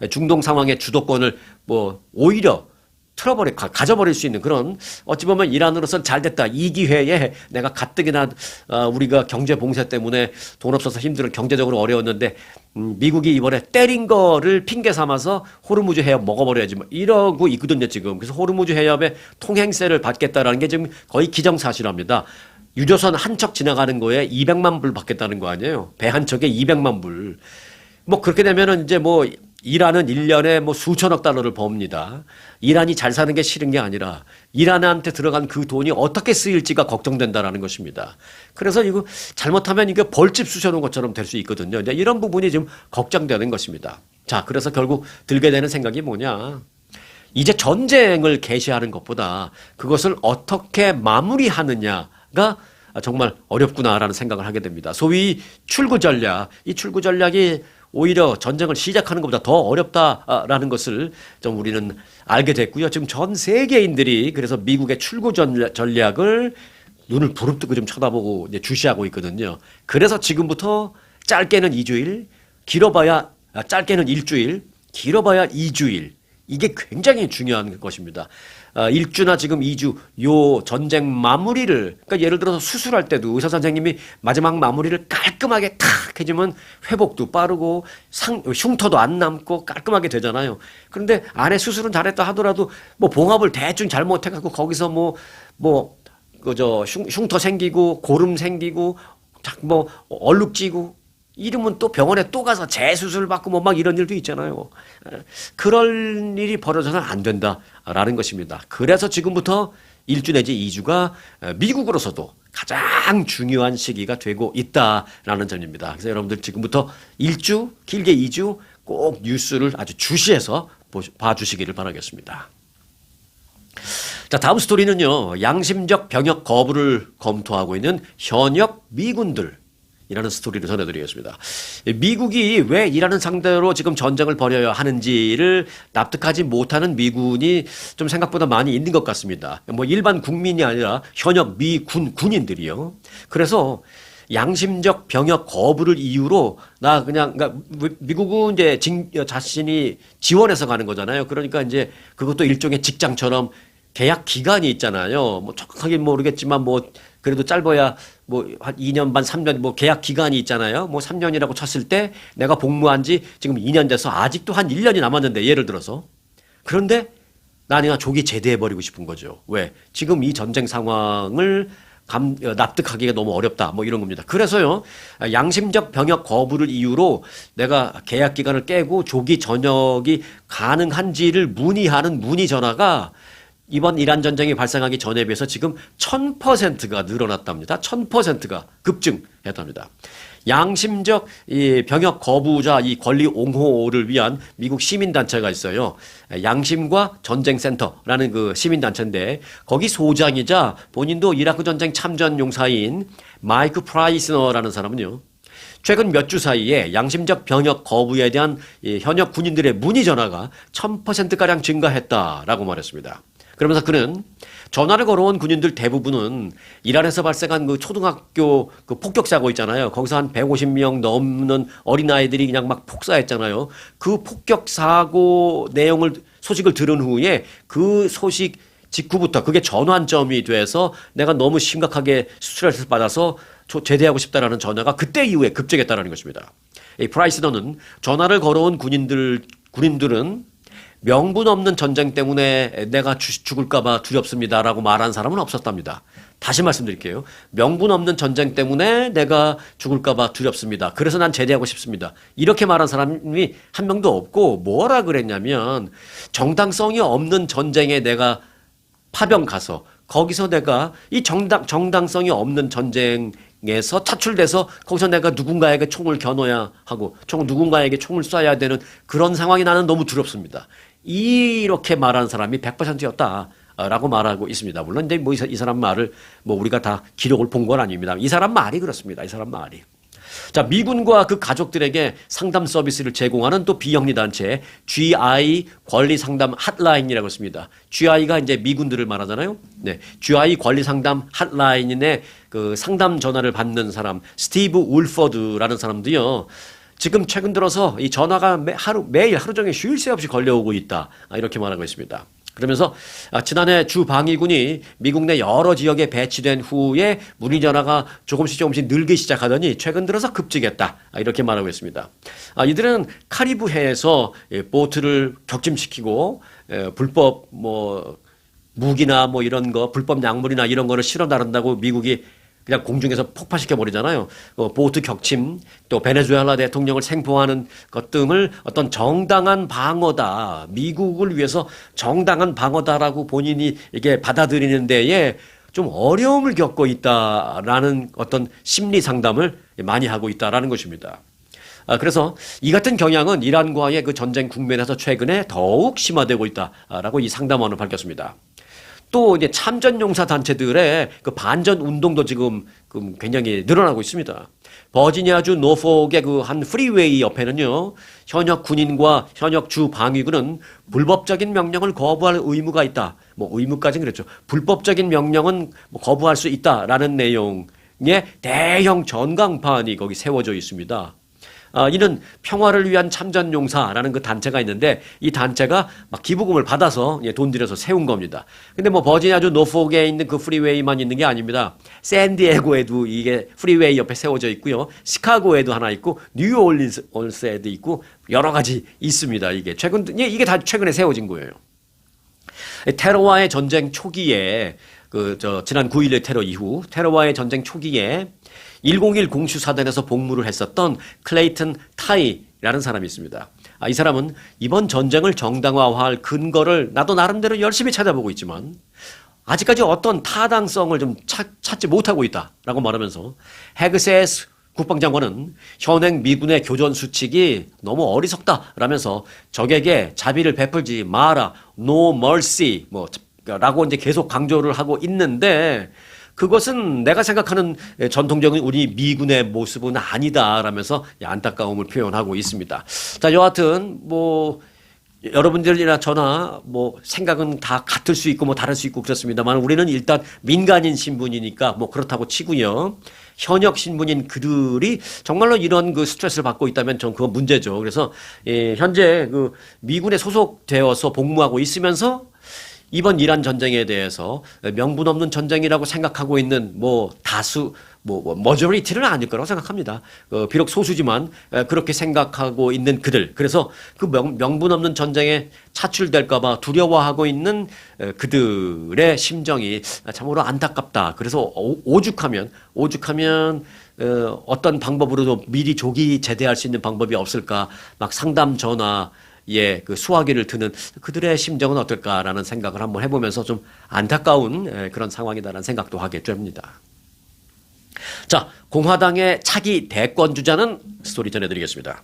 중동 상황의 주도권을 뭐 오히려 가져버릴 수 있는 그런 어찌 보면 이란으로서는 잘 됐다. 이 기회에 내가 가뜩이나 우리가 경제 봉쇄 때문에 돈 없어서 힘들어 경제적으로 어려웠는데 미국이 이번에 때린 거를 핑계 삼아서 호르무즈 해협 먹어버려야지 뭐 이러고 있거든요 지금. 그래서 호르무즈 해협의 통행세를 받겠다라는 게 지금 거의 기정사실합니다. 유조선 한 척 지나가는 거에 200만 불 받겠다는 거 아니에요. 배 한 척에 200만 불. 뭐 그렇게 되면은 이제 뭐 이란은 1년에 뭐 수천억 달러를 법니다. 이란이 잘 사는 게 싫은 게 아니라 이란한테 들어간 그 돈이 어떻게 쓰일지가 걱정된다라는 것입니다. 그래서 이거 잘못하면 이게 벌집 쑤셔놓은 것처럼 될 수 있거든요. 이제 이런 부분이 지금 걱정되는 것입니다. 자, 그래서 결국 들게 되는 생각이 뭐냐. 이제 전쟁을 개시하는 것보다 그것을 어떻게 마무리하느냐가 정말 어렵구나라는 생각을 하게 됩니다. 소위 출구 전략, 이 출구 전략이 오히려 전쟁을 시작하는 것보다 더 어렵다라는 것을 좀 우리는 알게 됐고요. 지금 전 세계인들이 그래서 미국의 출구 전략을 눈을 부릅뜨고 좀 쳐다보고 이제 주시하고 있거든요. 그래서 지금부터 짧게는 2주일, 짧게는 일주일, 길어봐야 2주일. 이게 굉장히 중요한 것입니다. 1주나 지금 2주 요 전쟁 마무리를 그러니까 예를 들어서 수술할 때도 의사 선생님이 마지막 마무리를 깔끔하게 탁 해주면 회복도 빠르고 흉터도 안 남고 깔끔하게 되잖아요. 그런데 안에 수술은 잘했다 하더라도 뭐 봉합을 대충 잘못해갖고 거기서 그저 흉터 생기고 고름 생기고 뭐 얼룩지고 이러면 또 병원에 또 가서 재수술 받고 뭐 막 이런 일도 있잖아요. 그럴 일이 벌어져서는 안 된다라는 것입니다. 그래서 지금부터 1주 내지 2주가 미국으로서도 가장 중요한 시기가 되고 있다라는 점입니다. 그래서 여러분들 지금부터 1주, 길게 2주 꼭 뉴스를 아주 주시해서 봐주시기를 바라겠습니다. 자, 다음 스토리는요. 양심적 병역 거부를 검토하고 있는 현역 미군들. 이라는 스토리를 전해드리겠습니다. 미국이 왜 이라는 상대로 지금 전쟁을 벌여야 하는지를 납득하지 못하는 미군이 좀 생각보다 많이 있는 것 같습니다. 뭐 일반 국민이 아니라 현역 군인들이요. 그래서 양심적 병역 거부를 이유로 그러니까 미국은 이제 자신이 지원해서 가는 거잖아요. 그러니까 이제 그것도 일종의 직장처럼 계약 기간이 있잖아요. 뭐 정확하게 모르겠지만 뭐 그래도 짧아야 뭐 한 2년 반, 3년 뭐 계약 기간이 있잖아요. 뭐 3년이라고 쳤을 때 내가 복무한 지 지금 2년 돼서 아직도 한 1년이 남았는데 예를 들어서 그런데 나는 조기 제대해버리고 싶은 거죠. 왜? 지금 이 전쟁 상황을 납득하기가 너무 어렵다. 뭐 이런 겁니다. 그래서요, 양심적 병역 거부를 이유로 내가 계약 기간을 깨고 조기 전역이 가능한지를 문의하는 문의 전화가 이번 이란 전쟁이 발생하기 전에 비해서 지금 1000%가 늘어났답니다. 1000%가 급증했답니다. 양심적 이 병역 거부자 이 권리 옹호를 위한 미국 시민단체가 있어요. 양심과 전쟁센터라는 그 시민단체인데 거기 소장이자 본인도 이라크 전쟁 참전 용사인 마이크 프라이스너라는 사람은요. 최근 몇 주 사이에 양심적 병역 거부에 대한 현역 군인들의 문의 전화가 1000%가량 증가했다라고 말했습니다. 그러면서 그는 전화를 걸어온 군인들 대부분은 이란에서 발생한 그 초등학교 그 폭격 사고 있잖아요. 거기서 한 150명 넘는 어린아이들이 그냥 막 폭사했잖아요. 그 폭격 사고 소식을 들은 후에 그 소식 직후부터 그게 전환점이 돼서 내가 너무 심각하게 스트레스를 받아서 제대하고 싶다라는 전화가 그때 이후에 급증했다라는 것입니다. 이 프라이스너는 전화를 걸어온 군인들은 명분 없는 전쟁 때문에 내가 죽을까봐 두렵습니다라고 말한 사람은 없었답니다. 다시 말씀드릴게요. 명분 없는 전쟁 때문에 내가 죽을까봐 두렵습니다. 그래서 난 제대하고 싶습니다. 이렇게 말한 사람이 한 명도 없고 뭐라 그랬냐면 정당성이 없는 전쟁에 내가 파병 가서 거기서 내가 이 정당성이 없는 전쟁에서 차출돼서 거기서 내가 누군가에게 총을 겨눠야 하고 누군가에게 총을 쏴야 되는 그런 상황이 나는 너무 두렵습니다. 이렇게 말하는 사람이 100%였다. 라고 말하고 있습니다. 물론 이제 뭐 이 사람 말을 뭐 우리가 다 기록을 본 건 아닙니다. 이 사람 말이 그렇습니다. 이 사람 말이. 자, 미군과 그 가족들에게 상담 서비스를 제공하는 또 비영리 단체 GI 권리 상담 핫라인이라고 있습니다. GI가 이제 미군들을 말하잖아요. 네, GI 권리 상담 핫라인의 그 상담 전화를 받는 사람 스티브 울퍼드라는 사람도요. 지금 최근 들어서 이 전화가 매일 하루 종일 쉴 새 없이 걸려오고 있다. 이렇게 말하고 있습니다. 그러면서 지난해 주 방위군이 미국 내 여러 지역에 배치된 후에 문의 전화가 조금씩 늘기 시작하더니 최근 들어서 급증했다. 이렇게 말하고 있습니다. 이들은 카리브해에서 보트를 격침시키고 불법 뭐 무기나 뭐 이런 거 불법 약물이나 이런 거를 실어 나른다고 미국이 그냥 공중에서 폭파시켜 버리잖아요. 보트 격침, 또 베네수엘라 대통령을 생포하는 것 등을 어떤 정당한 방어다, 미국을 위해서 정당한 방어다라고 본인이 이게 받아들이는 데에 좀 어려움을 겪고 있다라는 어떤 심리 상담을 많이 하고 있다라는 것입니다. 그래서 이 같은 경향은 이란과의 그 전쟁 국면에서 최근에 더욱 심화되고 있다라고 이 상담원은 밝혔습니다. 또 이제 참전용사 단체들의 그 반전 운동도 지금 굉장히 늘어나고 있습니다. 버지니아주 노폭의 그 한 프리웨이 옆에는요, 현역 군인과 현역 주 방위군은 불법적인 명령을 거부할 의무가 있다. 뭐 의무까지는 그랬죠. 불법적인 명령은 뭐 거부할 수 있다라는 내용의 대형 전광판이 거기 세워져 있습니다. 이는 평화를 위한 참전용사라는 그 단체가 있는데 이 단체가 막 기부금을 받아서 돈 들여서 세운 겁니다. 근데 뭐 버지니아주 노폭에 있는 그 프리웨이만 있는 게 아닙니다. 샌디에고에도 이게 프리웨이 옆에 세워져 있고요. 시카고에도 하나 있고 뉴올리언스에도 있고 여러 가지 있습니다. 이게 다 최근에 세워진 거예요. 테러와의 전쟁 초기에 지난 9.11 테러 이후 테러와의 전쟁 초기에 101 공수사단에서 복무를 했었던 클레이튼 타이라는 사람이 있습니다. 이 사람은 이번 전쟁을 정당화할 근거를 나도 나름대로 열심히 찾아보고 있지만 아직까지 어떤 타당성을 좀 찾지 못하고 있다라고 말하면서 헤그세스 국방장관은 현행 미군의 교전 수칙이 너무 어리석다라면서 적에게 자비를 베풀지 마라, no mercy 라고 이제 계속 강조를 하고 있는데 그것은 내가 생각하는 전통적인 우리 미군의 모습은 아니다라면서 안타까움을 표현하고 있습니다. 자, 여하튼 여러분들이나 저나 생각은 다 같을 수 있고 다를 수 있고 그렇습니다만 우리는 일단 민간인 신분이니까 그렇다고 치고요. 현역 신분인 그들이 정말로 이런 그 스트레스를 받고 있다면 전 그건 문제죠. 그래서 현재 그 미군에 소속되어서 복무하고 있으면서 이번 이란 전쟁에 대해서 명분 없는 전쟁이라고 생각하고 있는 다수 머저리티는 아닐 거라고 생각합니다. 비록 소수지만 그렇게 생각하고 있는 그들. 그래서 그 명분 없는 전쟁에 차출될까봐 두려워하고 있는 그들의 심정이 참으로 안타깝다. 그래서 오죽하면 어떤 방법으로도 미리 조기 제대할 수 있는 방법이 없을까? 막 상담 전화. 그 수화기를 드는 그들의 심정은 어떨까라는 생각을 한번 해보면서 좀 안타까운 그런 상황이다라는 생각도 하게 됩니다. 자, 공화당의 차기 대권 주자는 스토리 전해드리겠습니다.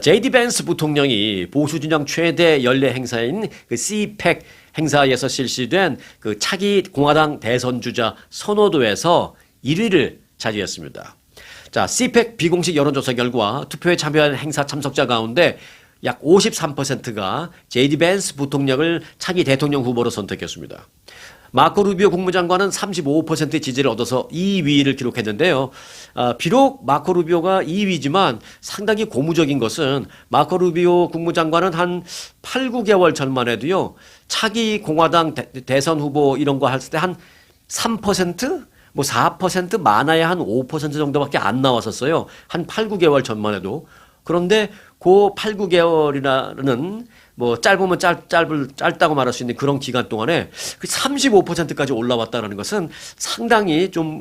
J.D. 벤스 부통령이 보수 진영 최대 연례 행사인 그 CPAC 행사에서 실시된 그 차기 공화당 대선 주자 선호도에서 1위를 차지했습니다. 자, CPAC 비공식 여론조사 결과 투표에 참여한 행사 참석자 가운데 약 53%가 J.D. 벤스 부통령을 차기 대통령 후보로 선택했습니다. 마코 루비오 국무장관은 35%의 지지를 얻어서 2위를 기록했는데요. 비록 마코 루비오가 2위지만 상당히 고무적인 것은 마코 루비오 국무장관은 한 8, 9개월 전만 해도요. 차기 공화당 대선 후보 이런 거 했을 때 한 3%? 4% 많아야 한 5% 정도밖에 안 나왔었어요. 한 8, 9개월 전만 해도. 그런데 그 8, 9개월이라는 짧으면 짧다고 말할 수 있는 그런 기간 동안에 그 35%까지 올라왔다는 것은 상당히 좀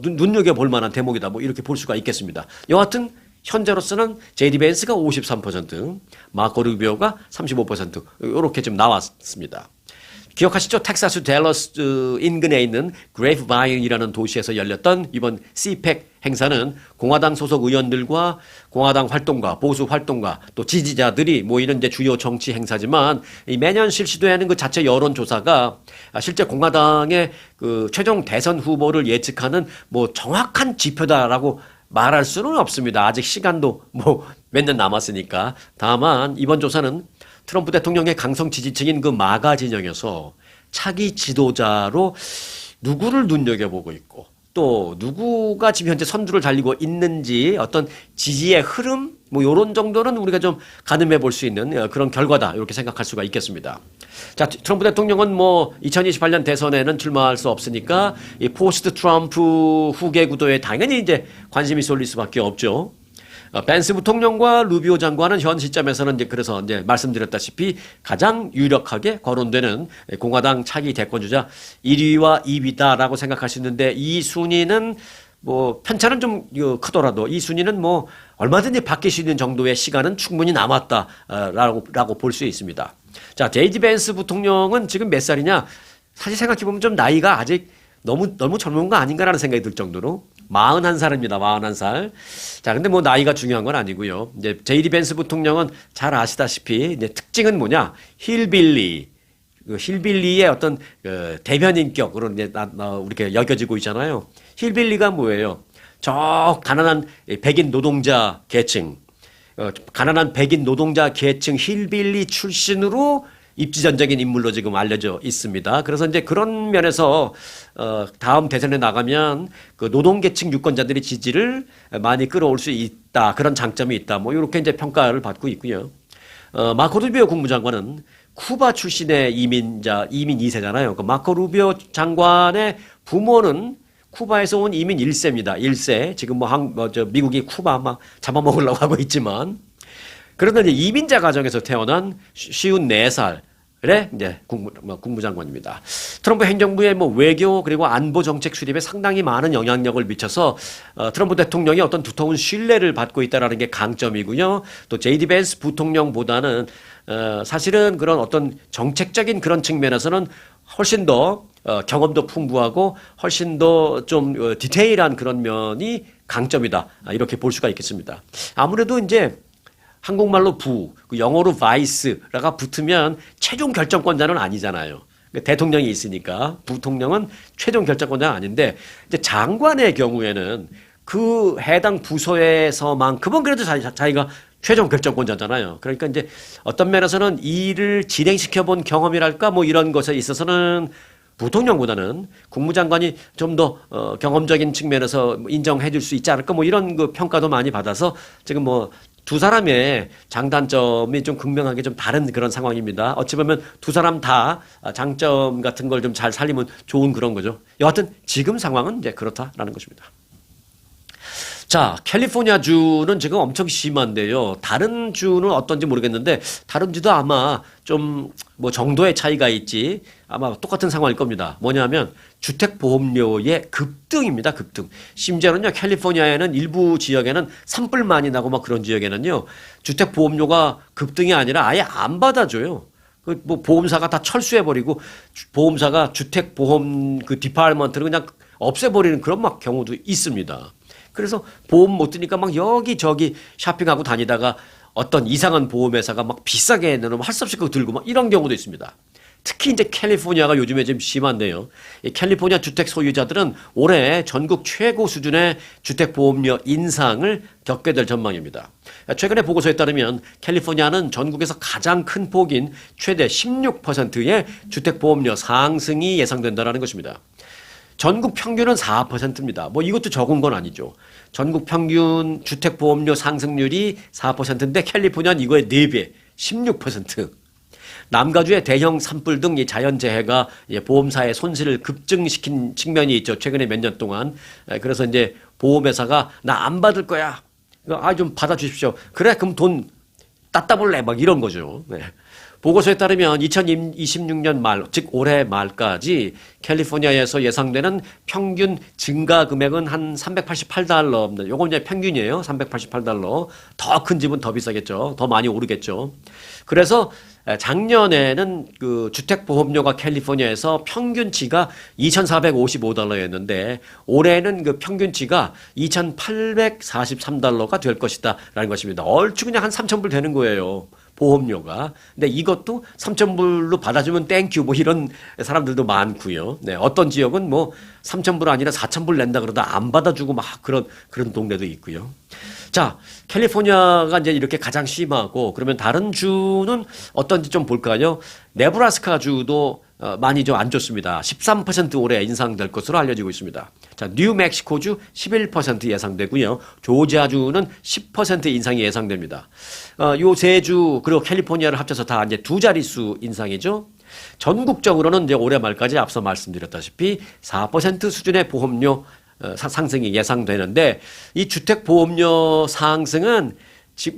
눈여겨볼 만한 대목이다. 이렇게 볼 수가 있겠습니다. 여하튼 현재로서는 J.D. 벤스가 53%, 마코 루비오가 35% 이렇게 좀 나왔습니다. 기억하시죠? 텍사스 댈러스 인근에 있는 그레이프바인이라는 도시에서 열렸던 이번 CPEC 행사는 공화당 소속 의원들과 공화당 활동가, 보수 활동가, 또 지지자들이 모이는 이제 주요 정치 행사지만 이 매년 실시되는 그 자체 여론조사가 실제 공화당의 그 최종 대선 후보를 예측하는 뭐 정확한 지표다라고 말할 수는 없습니다. 아직 시간도 뭐 몇 년 남았으니까. 다만 이번 조사는 트럼프 대통령의 강성 지지층인 그 마가 진영에서 차기 지도자로 누구를 눈여겨보고 있고 또 누구가 지금 현재 선두를 달리고 있는지 어떤 지지의 흐름 뭐 요런 정도는 우리가 좀 가늠해 볼 수 있는 그런 결과다 이렇게 생각할 수가 있겠습니다. 자, 트럼프 대통령은 뭐 2028년 대선에는 출마할 수 없으니까 이 포스트 트럼프 후계 구도에 당연히 이제 관심이 쏠릴 수밖에 없죠. 벤스 부통령과 루비오 장관은 현 시점에서는 이제 그래서 이제 말씀드렸다시피 가장 유력하게 거론되는 공화당 차기 대권주자 1위와 2위다라고 생각할 수 있는데 이 순위는 뭐 편차는 좀 크더라도 이 순위는 뭐 얼마든지 바뀔 수 있는 정도의 시간은 충분히 남았다라고 볼 수 있습니다. 자, 제이디 벤스 부통령은 지금 몇 살이냐? 사실 생각해 보면 좀 나이가 아직 너무 젊은 거 아닌가라는 생각이 들 정도로 41살입니다. 41살. 자, 근데 뭐 나이가 중요한 건 아니고요. 이제 제이디 벤스 부통령은 잘 아시다시피 이제 특징은 뭐냐? 힐빌리. 그 힐빌리의 어떤 그 대변인격으로 이제 이렇게 여겨지고 있잖아요. 힐빌리가 뭐예요? 저 가난한 백인 노동자 계층, 가난한 백인 노동자 계층 힐빌리 출신으로 입지전적인 인물로 지금 알려져 있습니다. 그래서 이제 그런 면에서 다음 대선에 나가면 그 노동계층 유권자들의 지지를 많이 끌어올 수 있다. 그런 장점이 있다. 뭐 이렇게 이제 평가를 받고 있고요. 마코 루비오 국무장관은 쿠바 출신의 이민 2세잖아요. 그 마코 루비오 장관의 부모는 쿠바에서 온 이민 1세입니다. 1세. 지금 미국이 쿠바 막 잡아먹으려고 하고 있지만. 그러나 이제 이민자 가정에서 태어난 54살의 이제 국무장관입니다. 트럼프 행정부의 뭐 외교 그리고 안보 정책 수립에 상당히 많은 영향력을 미쳐서 트럼프 대통령이 어떤 두터운 신뢰를 받고 있다라는 게 강점이고요. 또 제이디 벤스 부통령보다는 사실은 그런 어떤 정책적인 그런 측면에서는 훨씬 더 경험도 풍부하고 훨씬 더 좀 디테일한 그런 면이 강점이다. 이렇게 볼 수가 있겠습니다. 아무래도 이제 한국말로 그 영어로 바이스라가 붙으면 최종 결정권자는 아니잖아요. 대통령이 있으니까 부통령은 최종 결정권자는 아닌데 이제 장관의 경우에는 그 해당 부서에서만큼은 그래도 자기가 최종 결정권자잖아요. 그러니까 이제 어떤 면에서는 일을 진행시켜 본 경험이랄까 뭐 이런 것에 있어서는 부통령보다는 국무장관이 좀 더 경험적인 측면에서 인정해 줄 수 있지 않을까 뭐 이런 그 평가도 많이 받아서 지금 뭐 두 사람의 장단점이 좀 극명하게 좀 다른 그런 상황입니다. 어찌 보면 두 사람 다 장점 같은 걸 좀 잘 살리면 좋은 그런 거죠. 여하튼 지금 상황은 이제 그렇다라는 것입니다. 자, 캘리포니아 주는 지금 엄청 심한데요. 다른 주는 어떤지 모르겠는데 다른 주도 아마 좀 뭐 정도의 차이가 있지 아마 똑같은 상황일 겁니다. 뭐냐면 주택보험료의 급등입니다. 급등. 심지어는요, 캘리포니아에는 일부 지역에는 산불 많이 나고 막 그런 지역에는요, 주택보험료가 급등이 아니라 아예 안 받아줘요. 그 뭐 보험사가 다 철수해버리고 보험사가 주택보험 그 디파트먼트를 그냥 없애버리는 그런 막 경우도 있습니다. 그래서 보험 못 드니까 막 여기저기 쇼핑하고 다니다가 어떤 이상한 보험회사가 막 비싸게 내놓으면 할 수 없이 그거 들고 막 이런 경우도 있습니다. 특히 이제 캘리포니아가 요즘에 좀 심한데요. 이 캘리포니아 주택 소유자들은 올해 전국 최고 수준의 주택보험료 인상을 겪게 될 전망입니다. 최근에 보고서에 따르면 캘리포니아는 전국에서 가장 큰 폭인 최대 16%의 주택보험료 상승이 예상된다는 것입니다. 전국 평균은 4%입니다. 뭐 이것도 적은 건 아니죠. 전국 평균 주택보험료 상승률이 4%인데 캘리포니아는 이거의 4배, 16%. 남가주의 대형 산불 등 이 자연재해가 보험사의 손실을 급증시킨 측면이 있죠. 최근에 몇 년 동안. 그래서 이제 보험회사가 나 안 받을 거야. 좀 받아주십시오. 그래, 그럼 돈 따다 볼래? 막 이런 거죠. 네. 보고서에 따르면 2026년 말, 즉 올해 말까지 캘리포니아에서 예상되는 평균 증가 금액은 한 $388. 요건 이제 평균이에요. $388. 더 큰 집은 더 비싸겠죠. 더 많이 오르겠죠. 그래서 작년에는 그 주택보험료가 캘리포니아에서 평균치가 2,455달러였는데 올해는 그 평균치가 2,843달러가 될 것이다라는 것입니다. 얼추 그냥 한 3,000불 되는 거예요. 보험료가. 근데 이것도 3,000불로 받아주면 땡큐 뭐 이런 사람들도 많고요. 네, 어떤 지역은 뭐 3,000불 아니라 4,000불 낸다 그러다 안 받아주고 막 그런 동네도 있고요. 자, 캘리포니아가 이제 이렇게 가장 심하고 그러면 다른 주는 어떤지 좀 볼까요? 네브라스카 주도 많이 좀 안 좋습니다. 13% 올해 인상될 것으로 알려지고 있습니다. 자, 뉴멕시코주 11% 예상되고요. 조지아주는 10% 인상이 예상됩니다. 요 세 주 그리고 캘리포니아를 합쳐서 다 이제 두 자릿수 인상이죠. 전국적으로는 이제 올해 말까지 앞서 말씀드렸다시피 4% 수준의 보험료 상승이 예상되는데 이 주택 보험료 상승은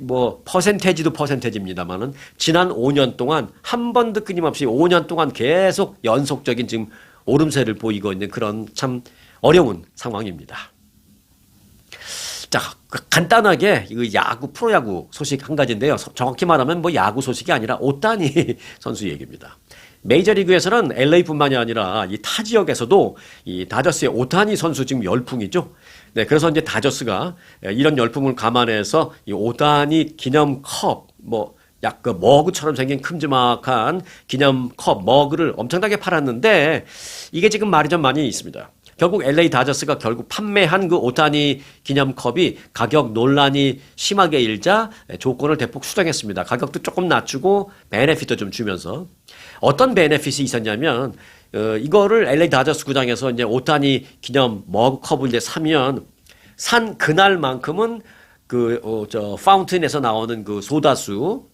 뭐 퍼센테이지도 퍼센테이지입니다만은 지난 5년 동안 한 번도 끊임없이 5년 동안 계속 연속적인 지금 오름세를 보이고 있는 그런 참 어려운 상황입니다. 자, 간단하게 이 야구 프로야구 소식 한 가지인데요. 정확히 말하면 뭐 야구 소식이 아니라 오타니 선수 얘기입니다. 메이저리그에서는 LA뿐만이 아니라 이 타 지역에서도 이 다저스의 오타니 선수 지금 열풍이죠. 네, 그래서 이제 다저스가 이런 열풍을 감안해서 이 오타니 기념 컵, 뭐 약 그 머그처럼 생긴 큼지막한 기념 컵 머그를 엄청나게 팔았는데 이게 지금 말이 좀 많이 있습니다. 결국 LA 다저스가 결국 판매한 그 오타니 기념컵이 가격 논란이 심하게 일자 조건을 대폭 수정했습니다. 가격도 조금 낮추고 베네핏도 좀 주면서 어떤 베네핏이 있었냐면 이거를 LA 다저스 구장에서 이제 오타니 기념 머그컵을 이제 사면 산 그날만큼은 파운틴에서 나오는 그 소다수,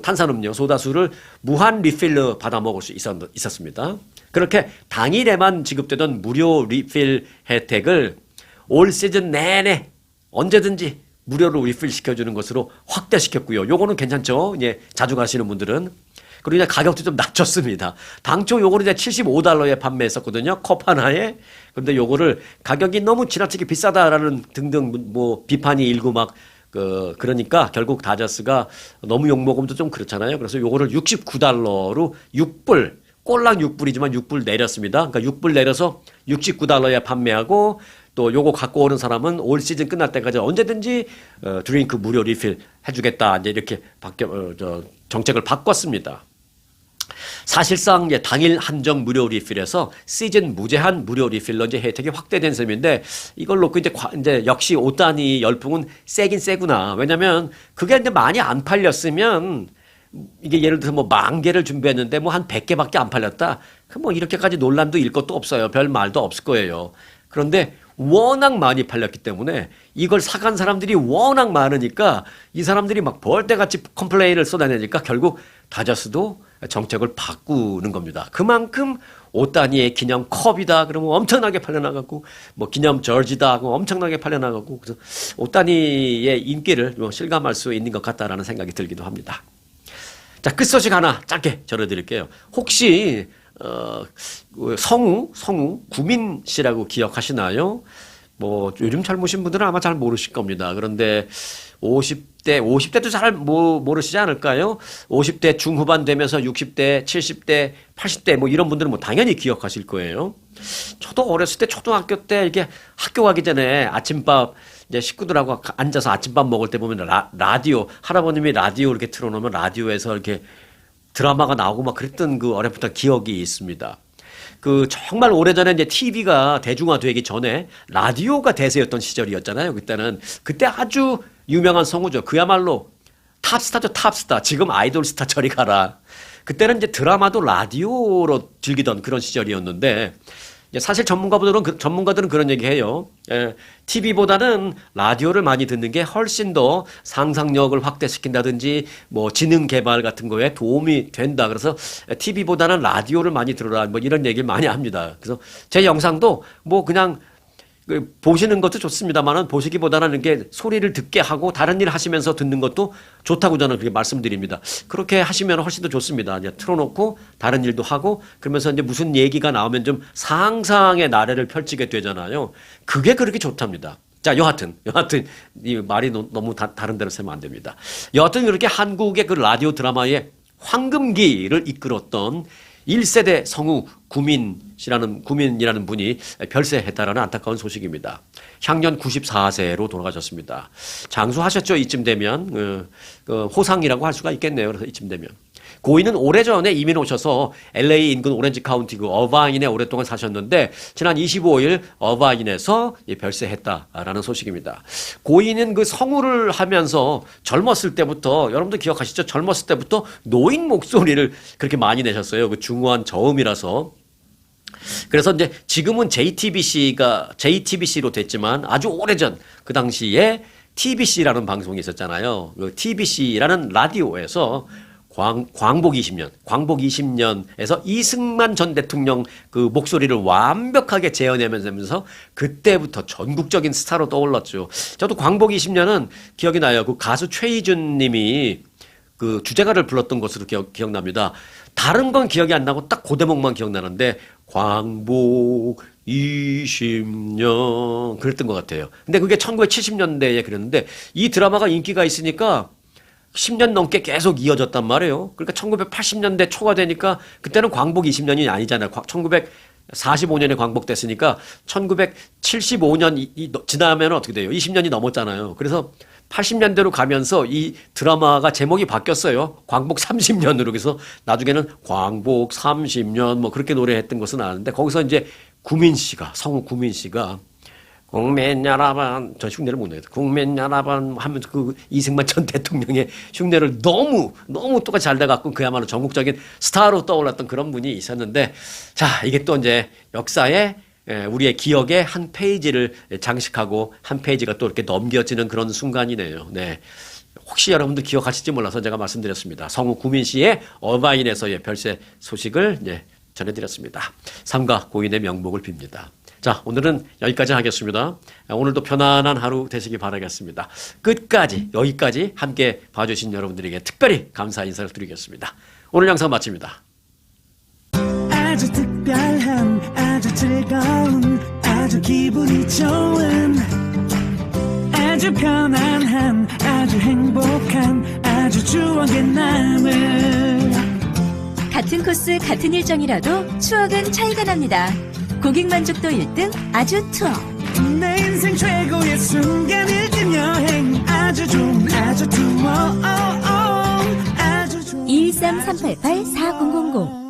탄산음료, 소다수를 무한 리필로 받아 먹을 수 있었습니다. 그렇게 당일에만 지급되던 무료 리필 혜택을 올 시즌 내내 언제든지 무료로 리필 시켜주는 것으로 확대시켰고요. 요거는 괜찮죠? 예, 자주 가시는 분들은. 그리고 이제 가격도 좀 낮췄습니다. 당초 요거를 이제 $75에 판매했었거든요. 컵 하나에. 근데 요거를 가격이 너무 지나치게 비싸다라는 등등 뭐 비판이 일고 막 그러니까 결국 다저스가 너무 욕먹으면 좀 그렇잖아요. 그래서 요거를 $69로 6불, 꼴랑 6불이지만 6불 내렸습니다. 그러니까 6불 내려서 $69에 판매하고 또 요거 갖고 오는 사람은 올 시즌 끝날 때까지 언제든지 드링크 무료 리필 해주겠다. 이제 이렇게 정책을 바꿨습니다. 사실상 이제 당일 한정 무료 리필에서 시즌 무제한 무료 리필로 이제 혜택이 확대된 셈인데 이걸 놓고 이제 역시 오타니 열풍은 세긴 세구나. 왜냐면 그게 이제 많이 안 팔렸으면 이게 예를 들어서 뭐 10,000개를 준비했는데 뭐 한 100개밖에 안 팔렸다. 뭐 이렇게까지 논란도 일 것도 없어요. 별 말도 없을 거예요. 그런데 워낙 많이 팔렸기 때문에 이걸 사간 사람들이 워낙 많으니까 이 사람들이 막 벌떼같이 컴플레인을 쏟아내니까 결국 다저스도 정책을 바꾸는 겁니다. 그만큼 오타니의 기념 컵이다 그러면 엄청나게 팔려나가고 뭐 기념 저지다 하고 엄청나게 팔려나가고 그래서 오타니의 인기를 실감할 수 있는 것 같다라는 생각이 들기도 합니다. 자, 끝소식 하나 짧게 전해드릴게요. 혹시 성우 구민 씨라고 기억하시나요? 뭐 요즘 젊으신 분들은 아마 잘 모르실 겁니다. 그런데 50대도 잘 모르시지 않을까요? 50대 중후반 되면서 60대, 70대, 80대 뭐 이런 분들은 뭐 당연히 기억하실 거예요. 저도 어렸을 때 초등학교 때 이렇게 학교 가기 전에 아침밥 이제 식구들하고 앉아서 아침밥 먹을 때 보면 라디오 할아버님이 라디오 이렇게 틀어놓으면 라디오에서 이렇게 드라마가 나오고 막 그랬던 그 어렵던 기억이 있습니다. 그 정말 오래전에 이제 TV가 대중화되기 전에 라디오가 대세였던 시절이었잖아요. 그때 아주 유명한 성우죠. 그야말로 탑스타죠, 탑스타. 지금 아이돌 스타 저리 가라. 그때는 이제 드라마도 라디오로 즐기던 그런 시절이었는데 사실 전문가들은 그런 얘기해요. TV보다는 라디오를 많이 듣는 게 훨씬 더 상상력을 확대시킨다든지 뭐 지능 개발 같은 거에 도움이 된다. 그래서 TV보다는 라디오를 많이 들어라. 뭐 이런 얘기를 많이 합니다. 그래서 제 영상도 뭐 그냥 보시는 것도 좋습니다만은 보시기보다는 이렇게 소리를 듣게 하고 다른 일 하시면서 듣는 것도 좋다고 저는 그렇게 말씀드립니다. 그렇게 하시면 훨씬 더 좋습니다. 이제 틀어놓고 다른 일도 하고 그러면서 이제 무슨 얘기가 나오면 좀 상상의 나래를 펼치게 되잖아요. 그게 그렇게 좋답니다. 자, 여하튼 이 말이 너무 다른 데로 세면 안 됩니다. 여하튼 그렇게 한국의 그 라디오 드라마의 황금기를 이끌었던 1세대 성우 구민이라는 분이 별세했다라는 안타까운 소식입니다. 향년 94세로 돌아가셨습니다. 장수하셨죠. 이쯤 되면 호상이라고 할 수가 있겠네요. 그래서 이쯤 되면. 고인은 오래전에 이민 오셔서 LA 인근 오렌지 카운티 어바인에 오랫동안 사셨는데 지난 25일 어바인에서 별세했다라는 소식입니다. 고인은 그 성우를 하면서 젊었을 때부터 여러분들 기억하시죠? 젊었을 때부터 노인 목소리를 그렇게 많이 내셨어요. 그 중후한 저음이라서. 그래서 이제 지금은 JTBC로 됐지만 아주 오래전 그 당시에 TBC라는 방송이 있었잖아요. 그 TBC라는 라디오에서 광복 20년에서 이승만 전 대통령 그 목소리를 완벽하게 재현해내면서 그때부터 전국적인 스타로 떠올랐죠. 저도 광복 20년은 기억이 나요. 그 가수 최희준 님이 그 주제가를 불렀던 것으로 기억납니다. 다른 건 기억이 안 나고 딱 그 대목만 기억나는데 광복 20년 그랬던 것 같아요. 근데 그게 1970년대에 그랬는데 이 드라마가 인기가 있으니까 10년 넘게 계속 이어졌단 말이에요. 그러니까 1980년대 초가 되니까 그때는 광복 20년이 아니잖아요. 1945년에 광복됐으니까 1975년 지나면 어떻게 돼요? 20년이 넘었잖아요. 그래서 80년대로 가면서 이 드라마가 제목이 바뀌었어요. 광복 30년으로. 그래서 나중에는 광복 30년 뭐 그렇게 노래했던 것은 아는데 거기서 이제 성우 구민 씨가 국민 여러분, 저 흉내를 못 내겠다. 국민 여러분 하면서 그 이승만 전 대통령의 흉내를 너무 똑같이 잘 돼갖고 그야말로 전국적인 스타로 떠올랐던 그런 분이 있었는데, 자, 이게 또 이제 역사에 우리의 기억의 한 페이지를 장식하고 한 페이지가 또 이렇게 넘겨지는 그런 순간이네요. 네. 혹시 여러분들 기억하실지 몰라서 제가 말씀드렸습니다. 성우 구민 씨의 어바인에서의 별세 소식을 전해드렸습니다. 삼가 고인의 명복을 빕니다. 자, 오늘은 여기까지 하겠습니다. 오늘도 편안한 하루 되시기 바라겠습니다. 끝까지 여기까지 함께 봐주신 여러분들에게 특별히 감사 인사를 드리겠습니다. 오늘 영상 마칩니다. 아주 특별한 아주 즐거운 아주 기분이 좋은 아주 편안한 아주 행복한 아주 추억의 남을 같은 코스 같은 일정이라도 추억은 차이가 납니다. 고객 만족도 1등 아주 투어. 내 인생 최고의 순간일진 여행 아주 좋은 아주 투어 아주 좋은 213-388-4000